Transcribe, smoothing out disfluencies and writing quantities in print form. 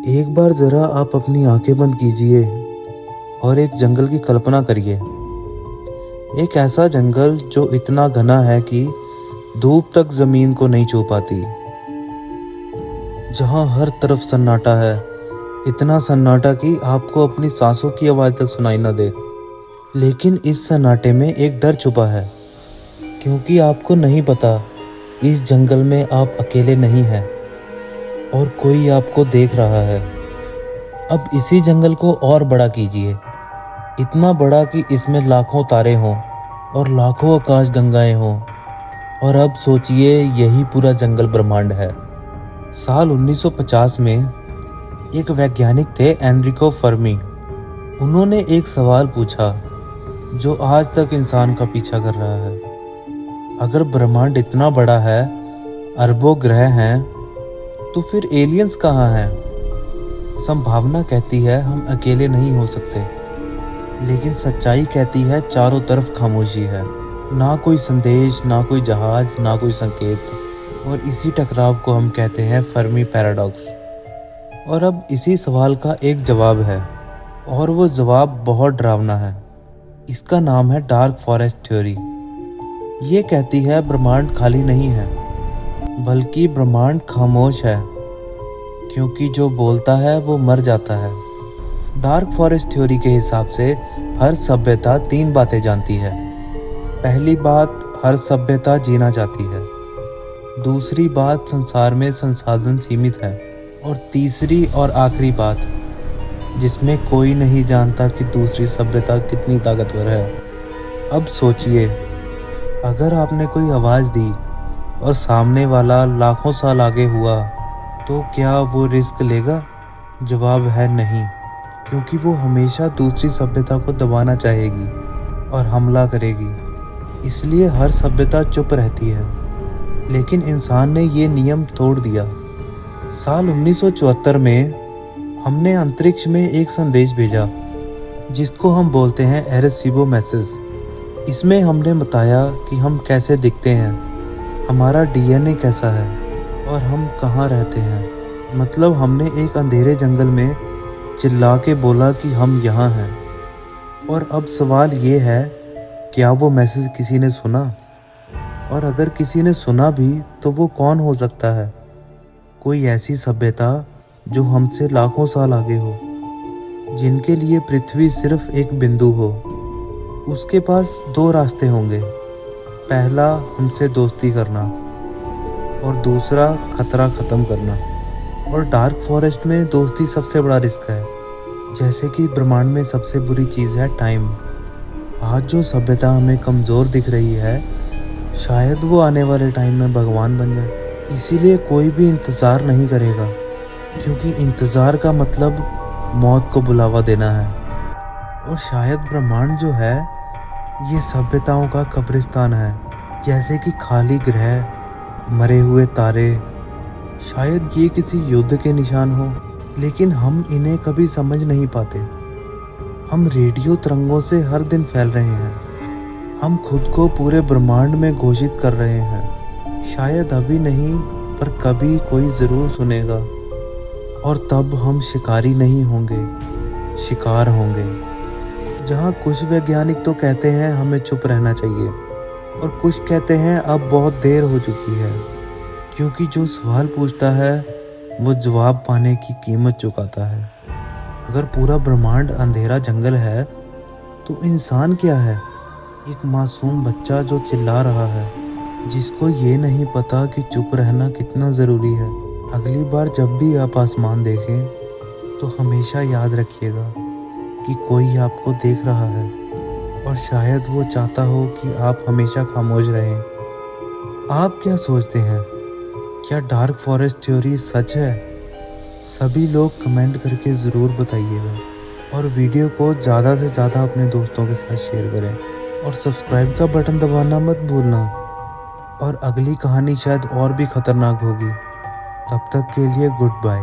एक बार ज़रा आप अपनी आंखें बंद कीजिए और एक जंगल की कल्पना करिए। एक ऐसा जंगल जो इतना घना है कि धूप तक ज़मीन को नहीं छू पाती, जहाँ हर तरफ सन्नाटा है, इतना सन्नाटा कि आपको अपनी सांसों की आवाज़ तक सुनाई न दे। लेकिन इस सन्नाटे में एक डर छुपा है, क्योंकि आपको नहीं पता इस जंगल में आप अकेले नहीं हैं और कोई आपको देख रहा है। अब इसी जंगल को और बड़ा कीजिए, इतना बड़ा कि इसमें लाखों तारे हों और लाखों आकाश गंगाएं हों। और अब सोचिए, यही पूरा जंगल ब्रह्मांड है। साल 1950 में एक वैज्ञानिक थे, एनरिको फर्मी। उन्होंने एक सवाल पूछा जो आज तक इंसान का पीछा कर रहा है। अगर ब्रह्मांड इतना बड़ा है, अरबों ग्रह हैं, तो फिर एलियंस कहाँ हैं? संभावना कहती है हम अकेले नहीं हो सकते, लेकिन सच्चाई कहती है चारों तरफ खामोशी है। ना कोई संदेश, ना कोई जहाज, ना कोई संकेत। और इसी टकराव को हम कहते हैं फर्मी पैराडॉक्स। और अब इसी सवाल का एक जवाब है, और वो जवाब बहुत डरावना है। इसका नाम है डार्क फॉरेस्ट थ्योरी। ये कहती है ब्रह्मांड खाली नहीं है, बल्कि ब्रह्मांड खामोश है, क्योंकि जो बोलता है वो मर जाता है। डार्क फॉरेस्ट थ्योरी के हिसाब से हर सभ्यता 3 बातें जानती है। पहली बात, हर सभ्यता जीना चाहती है। दूसरी बात, संसार में संसाधन सीमित है। और तीसरी और आखिरी बात, जिसमें कोई नहीं जानता कि दूसरी सभ्यता कितनी ताकतवर है। अब सोचिए, अगर आपने कोई आवाज़ दी और सामने वाला लाखों साल आगे हुआ, तो क्या वो रिस्क लेगा? जवाब है नहीं, क्योंकि वो हमेशा दूसरी सभ्यता को दबाना चाहेगी और हमला करेगी। इसलिए हर सभ्यता चुप रहती है। लेकिन इंसान ने ये नियम तोड़ दिया। साल 1974 में हमने अंतरिक्ष में एक संदेश भेजा, जिसको हम बोलते हैं एरेसीबो मैसेज। इसमें हमने बताया कि हम कैसे दिखते हैं, हमारा डीएनए कैसा है और हम कहाँ रहते हैं। मतलब हमने एक अंधेरे जंगल में चिल्ला के बोला कि हम यहाँ हैं। और अब सवाल ये है, क्या वो मैसेज किसी ने सुना? और अगर किसी ने सुना भी, तो वो कौन हो सकता है? कोई ऐसी सभ्यता जो हमसे लाखों साल आगे हो, जिनके लिए पृथ्वी सिर्फ एक बिंदु हो। उसके पास 2 रास्ते होंगे। पहला, हमसे दोस्ती करना, और दूसरा, खतरा ख़त्म करना। और डार्क फॉरेस्ट में दोस्ती सबसे बड़ा रिस्क है। जैसे कि ब्रह्मांड में सबसे बुरी चीज़ है टाइम। आज जो सभ्यता हमें कमज़ोर दिख रही है, शायद वो आने वाले टाइम में भगवान बन जाए। इसीलिए कोई भी इंतज़ार नहीं करेगा, क्योंकि इंतज़ार का मतलब मौत को बुलावा देना है। और शायद ब्रह्मांड जो है, ये सभ्यताओं का कब्रिस्तान है। जैसे कि खाली ग्रह, मरे हुए तारे। शायद ये किसी युद्ध के निशान हो, लेकिन हम इन्हें कभी समझ नहीं पाते। हम रेडियो तरंगों से हर दिन फैल रहे हैं। हम खुद को पूरे ब्रह्मांड में घोषित कर रहे हैं। शायद अभी नहीं, पर कभी कोई ज़रूर सुनेगा। और तब हम शिकारी नहीं होंगे, शिकार होंगे। जहाँ कुछ वैज्ञानिक तो कहते हैं हमें चुप रहना चाहिए, और कुछ कहते हैं अब बहुत देर हो चुकी है, क्योंकि जो सवाल पूछता है वो जवाब पाने की कीमत चुकाता है। अगर पूरा ब्रह्मांड अंधेरा जंगल है, तो इंसान क्या है? एक मासूम बच्चा जो चिल्ला रहा है, जिसको ये नहीं पता कि चुप रहना कितना ज़रूरी है। अगली बार जब भी आप आसमान देखें, तो हमेशा याद रखिएगा कि कोई आपको देख रहा है, और शायद वो चाहता हो कि आप हमेशा खामोश रहें। आप क्या सोचते हैं? क्या डार्क फॉरेस्ट थ्योरी सच है? सभी लोग कमेंट करके ज़रूर बताइएगा, और वीडियो को ज़्यादा से ज़्यादा अपने दोस्तों के साथ शेयर करें, और सब्सक्राइब का बटन दबाना मत भूलना। और अगली कहानी शायद और भी ख़तरनाक होगी। तब तक के लिए गुड बाय।